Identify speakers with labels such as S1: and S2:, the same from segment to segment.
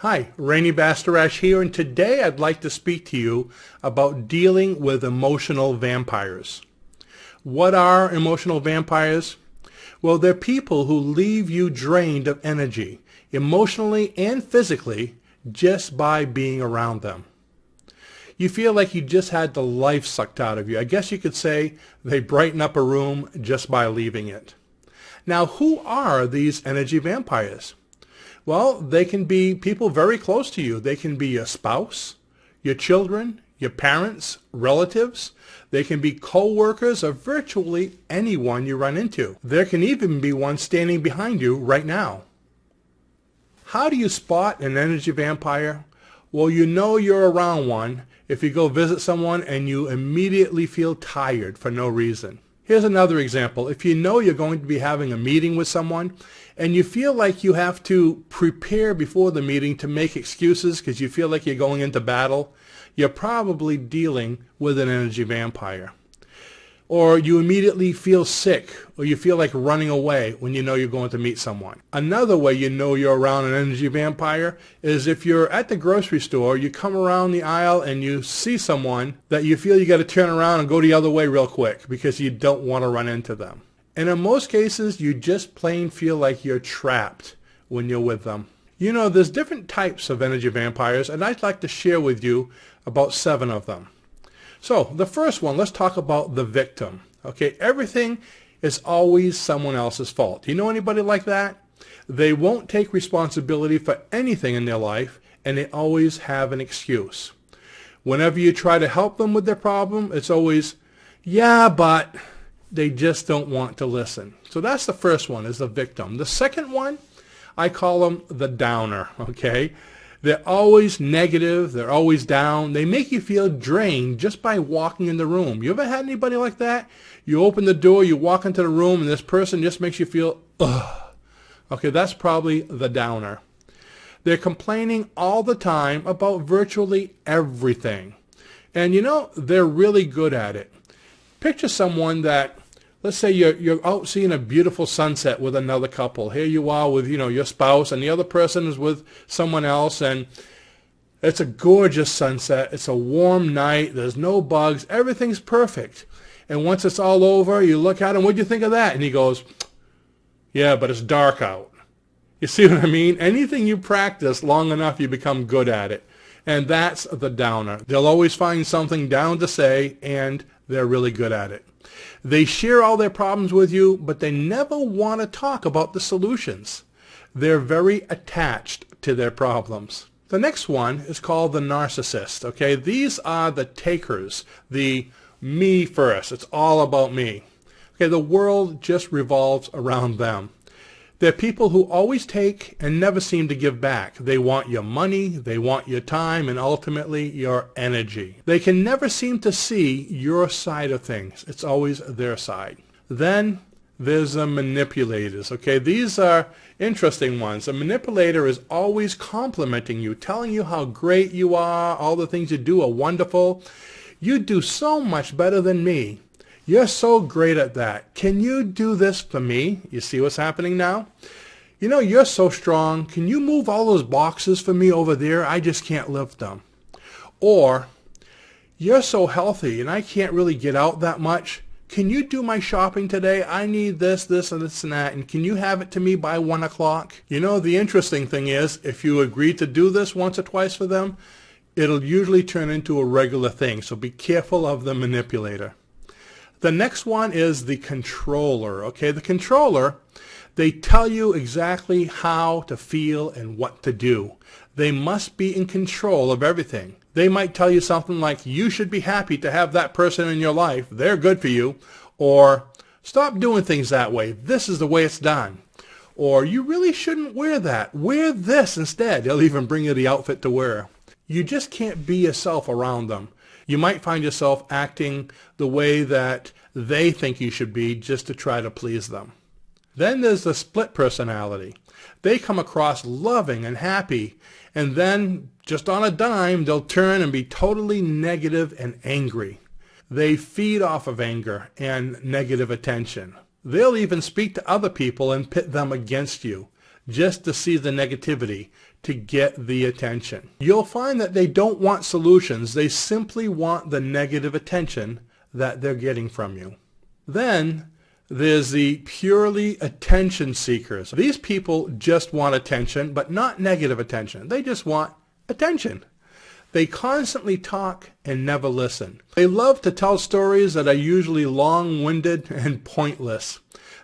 S1: Hi, Rene Bastarache here, and today I'd like to speak to you about dealing with emotional vampires. What are emotional vampires? Well, they're people who leave you drained of energy, emotionally and physically, just by being around them. You feel like you just had the life sucked out of you. I guess you could say they brighten up a room just by leaving it. Now, who are these energy vampires? Well, they can be people very close to you. They can be your spouse, your children, your parents, relatives. They can be co-workers or virtually anyone you run into. There can even be one standing behind you right now. How do you spot an energy vampire? Well, you know you're around one if you go visit someone and you immediately feel tired for no reason. Here's another example. If you know you're going to be having a meeting with someone and you feel like you have to prepare before the meeting to make excuses because you feel like you're going into battle, you're probably dealing with an energy vampire. Or you immediately feel sick, or you feel like running away when you know you're going to meet someone. Another way you know you're around an energy vampire is if you're at the grocery store, you come around the aisle and you see someone that you feel you got to turn around and go the other way real quick because you don't want to run into them. And in most cases, you just plain feel like you're trapped when you're with them. You know, there's different types of energy vampires, and I'd like to share with you about 7 of them. So the first one, let's talk about the victim. Okay, everything is always someone else's fault. Do you know anybody like that? They won't take responsibility for anything in their life, and they always have an excuse. Whenever you try to help them with their problem, it's always, yeah, but they just don't want to listen. So that's the first one, is the victim. The second one, I call them the downer, okay? They're always negative. They're always down. They make you feel drained just by walking in the room. You ever had anybody like that? You open the door, you walk into the room, and this person just makes you feel, ugh. Okay, that's probably the downer. They're complaining all the time about virtually everything. And you know, they're really good at it. Picture someone that, let's say you're out seeing a beautiful sunset with another couple. Here you are with, your spouse, and the other person is with someone else, and it's a gorgeous sunset. It's a warm night. There's no bugs. Everything's perfect. And once it's all over, you look at him, what'd you think of that? And he goes, yeah, but it's dark out. You see what I mean? Anything you practice long enough, you become good at it. And that's the downer. They'll always find something down to say, and they're really good at it. They share all their problems with you, but they never want to talk about the solutions. They're very attached to their problems. The next one is called the narcissist. Okay, these are the takers, the me first. It's all about me. Okay, the world just revolves around them. They're people who always take and never seem to give back. They want your money, they want your time, and ultimately your energy. They can never seem to see your side of things. It's always their side. Then there's the manipulators. Okay, these are interesting ones. A manipulator is always complimenting you, telling you how great you are, all the things you do are wonderful. You do so much better than me. You're so great at that. Can you do this for me? You see what's happening now? You know, you're so strong. Can you move all those boxes for me over there? I just can't lift them. Or, you're so healthy and I can't really get out that much. Can you do my shopping today? I need this, this, and this, and that. And can you have it to me by 1 o'clock? You know, the interesting thing is, if you agree to do this once or twice for them, it'll usually turn into a regular thing. So be careful of the manipulator. The next one is the controller. Okay, the controller, they tell you exactly how to feel and what to do. They must be in control of everything. They might tell you something like, you should be happy to have that person in your life. They're good for you. Or, stop doing things that way. This is the way it's done. Or, you really shouldn't wear that. Wear this instead. They'll even bring you the outfit to wear. You just can't be yourself around them. You might find yourself acting the way that they think you should be just to try to please them. Then there's the split personality. They come across loving and happy, and then, just on a dime, they'll turn and be totally negative and angry. They feed off of anger and negative attention. They'll even speak to other people and pit them against you, just to see the negativity, to get the attention. You'll find that they don't want solutions. They simply want the negative attention that they're getting from you. Then there's the purely attention seekers. These people just want attention, but not negative attention. They just want attention. They constantly talk and never listen. They love to tell stories that are usually long-winded and pointless.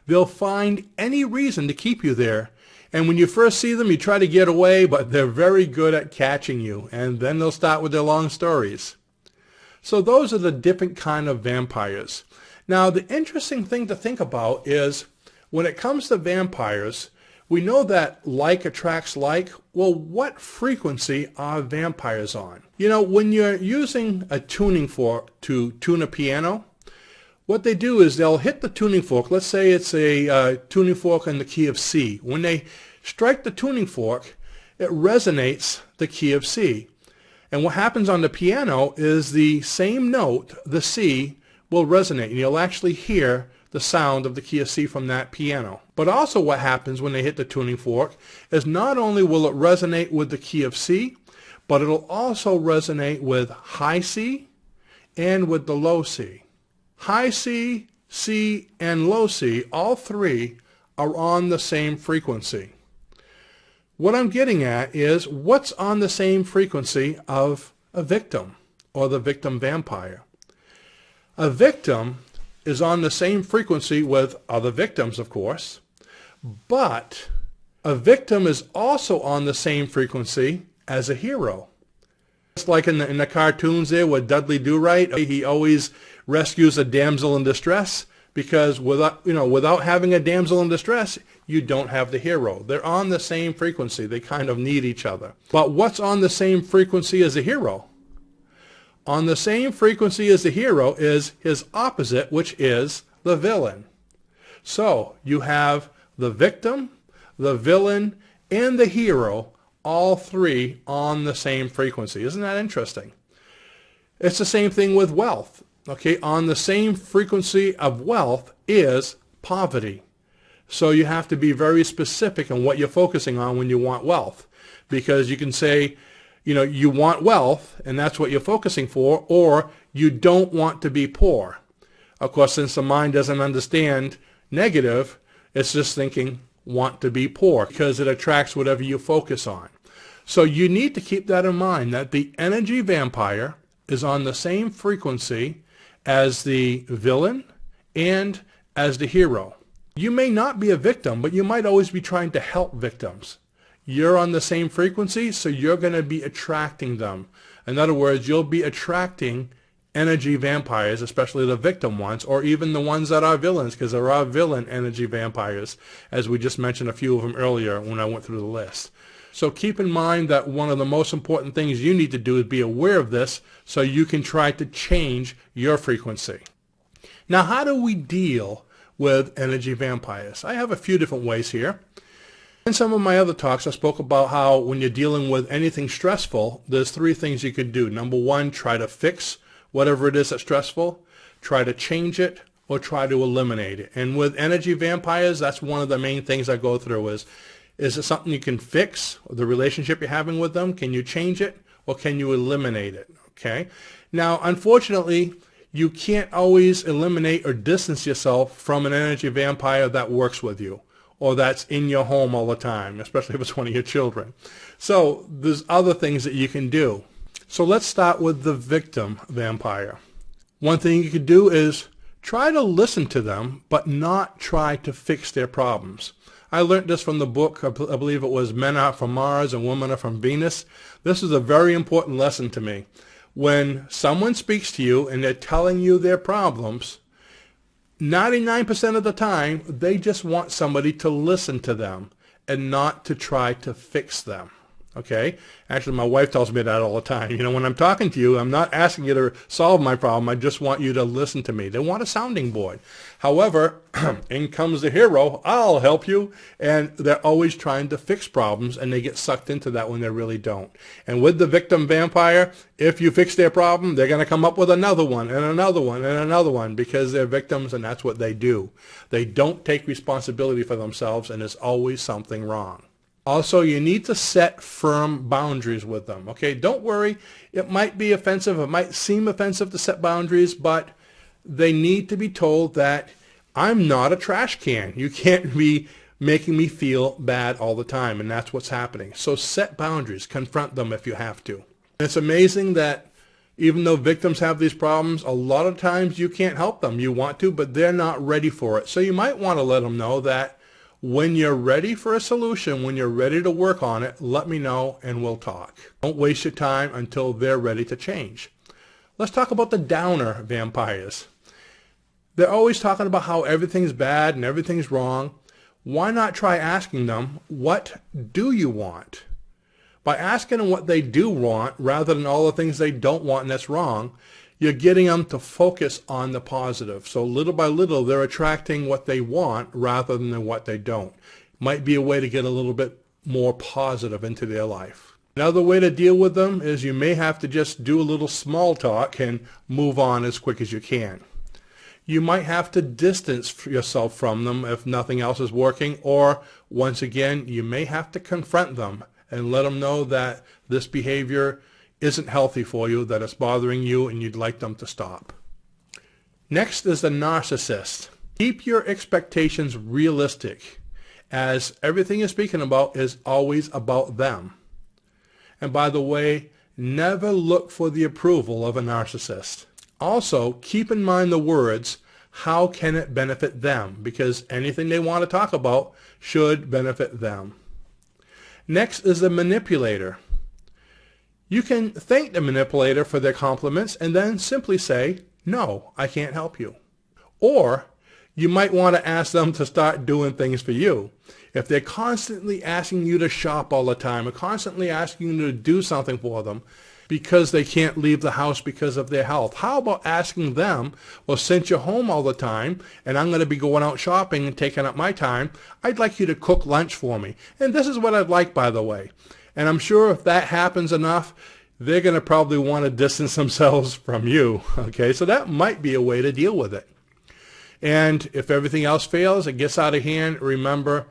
S1: They'll find any reason to keep you there. And when you first see them, you try to get away, but they're very good at catching you. And then they'll start with their long stories. So those are the different kind of vampires. Now, the interesting thing to think about is when it comes to vampires, we know that like attracts like. Well, what frequency are vampires on? You know, when you're using a tuning fork to tune a piano, what they do is they'll hit the tuning fork. Let's say it's a tuning fork in the key of C. When they strike the tuning fork, it resonates the key of C. And what happens on the piano is the same note, the C, will resonate. And you'll actually hear the sound of the key of C from that piano. But also what happens when they hit the tuning fork is not only will it resonate with the key of C, but it'll also resonate with high C and with the low C. High C, C, and low C, all three are on the same frequency. What I'm getting at is what's on the same frequency of a victim or the victim vampire. A victim is on the same frequency with other victims, of course, but a victim is also on the same frequency as a hero. Just like in the cartoons there with Dudley Do-Right, he always rescues a damsel in distress because without having a damsel in distress, you don't have the hero. They're on the same frequency. They kind of need each other. But what's on the same frequency as a hero? On the same frequency as the hero is his opposite, which is the villain. So you have the victim, the villain, and the hero, all three on the same frequency. Isn't that interesting? It's the same thing with wealth. Okay, on the same frequency of wealth is poverty. So you have to be very specific on what you're focusing on when you want wealth. Because you can say, you want wealth, and that's what you're focusing for, or you don't want to be poor. Of course, since the mind doesn't understand negative, it's just thinking want to be poor because it attracts whatever you focus on. So you need to keep that in mind, that the energy vampire is on the same frequency as the villain and as the hero. You may not be a victim, but you might always be trying to help victims. You're on the same frequency, so you're going to be attracting them. In other words, you'll be attracting energy vampires, especially the victim ones, or even the ones that are villains, because there are villain energy vampires, as we just mentioned a few of them earlier when I went through the list. So keep in mind that one of the most important things you need to do is be aware of this so you can try to change your frequency. Now, how do we deal with energy vampires? I have a few different ways here. In some of my other talks, I spoke about how when you're dealing with anything stressful, there's three things you can do. Number one, try to fix whatever it is that's stressful, try to change it, or try to eliminate it. And with energy vampires, that's one of the main things I go through is it something you can fix, the relationship you're having with them? Can you change it, or can you eliminate it? Okay. Now, unfortunately, you can't always eliminate or distance yourself from an energy vampire that works with you, or that's in your home all the time, especially if it's one of your children. So there's other things that you can do. So let's start with the victim vampire. One thing you could do is try to listen to them, but not try to fix their problems. I learned this from the book, I believe it was Men Are From Mars and Women Are From Venus. This is a very important lesson to me. When someone speaks to you and they're telling you their problems, 99% of the time, they just want somebody to listen to them and not to try to fix them. Okay? Actually, my wife tells me that all the time. When I'm talking to you, I'm not asking you to solve my problem. I just want you to listen to me. They want a sounding board. However, in comes the hero, I'll help you. And they're always trying to fix problems, and they get sucked into that when they really don't. And with the victim vampire, if you fix their problem, they're going to come up with another one and another one and another one because they're victims, and that's what they do. They don't take responsibility for themselves, and there's always something wrong. Also, you need to set firm boundaries with them. Okay, don't worry. It might be offensive. It might seem offensive to set boundaries, but they need to be told that I'm not a trash can. You can't be making me feel bad all the time, and that's what's happening. So set boundaries. Confront them if you have to. And it's amazing that even though victims have these problems, a lot of times you can't help them. You want to, but they're not ready for it. So you might want to let them know that when you're ready for a solution, when you're ready to work on it, let me know and we'll talk. Don't waste your time until they're ready to change. Let's talk about the downer vampires. They're always talking about how everything's bad and everything's wrong. Why not try asking them, what do you want? By asking them what they do want rather than all the things they don't want and that's wrong, you're getting them to focus on the positive. So little by little, they're attracting what they want rather than what they don't. Might be a way to get a little bit more positive into their life. Another way to deal with them is you may have to just do a little small talk and move on as quick as you can. You might have to distance yourself from them if nothing else is working, or once again, you may have to confront them and let them know that this behavior isn't healthy for you, that it's bothering you, and you'd like them to stop. Next is the narcissist. Keep your expectations realistic, as everything you're speaking about is always about them. And by the way, never look for the approval of a narcissist. Also, keep in mind the words, how can it benefit them? Because anything they want to talk about should benefit them. Next is the manipulator. You can thank the manipulator for their compliments and then simply say, no, I can't help you. Or you might want to ask them to start doing things for you. If they're constantly asking you to shop all the time or constantly asking you to do something for them because they can't leave the house because of their health, how about asking them, well, since you're home all the time and I'm going to be going out shopping and taking up my time, I'd like you to cook lunch for me. And this is what I'd like, by the way. And I'm sure if that happens enough, they're going to probably want to distance themselves from you. Okay, so that might be a way to deal with it. And if everything else fails, it gets out of hand, remember,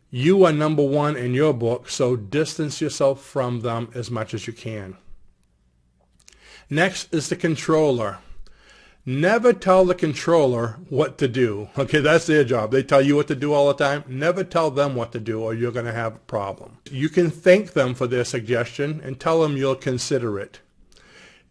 S1: you are number one in your book, so distance yourself from them as much as you can. Next is the controller. Never tell the controller what to do. Okay, that's their job. They tell you what to do all the time. Never tell them what to do or you're going to have a problem. You can thank them for their suggestion and tell them you'll consider it.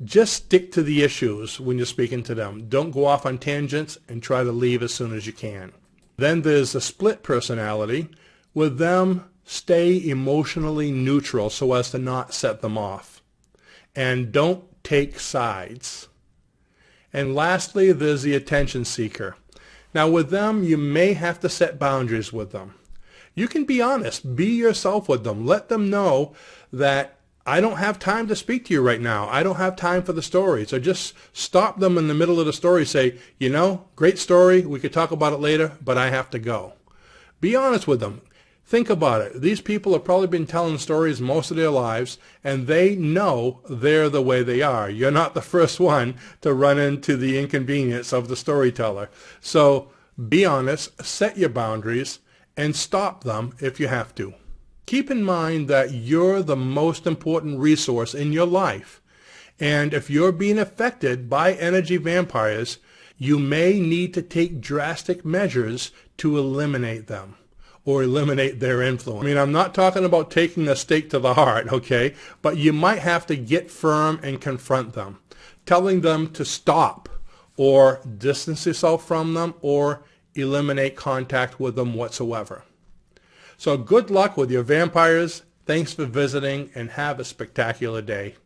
S1: Just stick to the issues when you're speaking to them. Don't go off on tangents and try to leave as soon as you can. Then there's the split personality. With them, stay emotionally neutral so as to not set them off. And don't take sides. And lastly, there's the attention seeker. Now with them, you may have to set boundaries with them. You can be honest. Be yourself with them. Let them know that I don't have time to speak to you right now. I don't have time for the story. So just stop them in the middle of the story. Say, you know, great story. We could talk about it later, but I have to go. Be honest with them. Think about it. These people have probably been telling stories most of their lives, and they know they're the way they are. You're not the first one to run into the inconvenience of the storyteller. So be honest, set your boundaries, and stop them if you have to. Keep in mind that you're the most important resource in your life. And if you're being affected by energy vampires, you may need to take drastic measures to eliminate them or eliminate their influence. I mean, I'm not talking about taking a stake to the heart, okay? But you might have to get firm and confront them, telling them to stop or distance yourself from them or eliminate contact with them whatsoever. So good luck with your vampires. Thanks for visiting and have a spectacular day.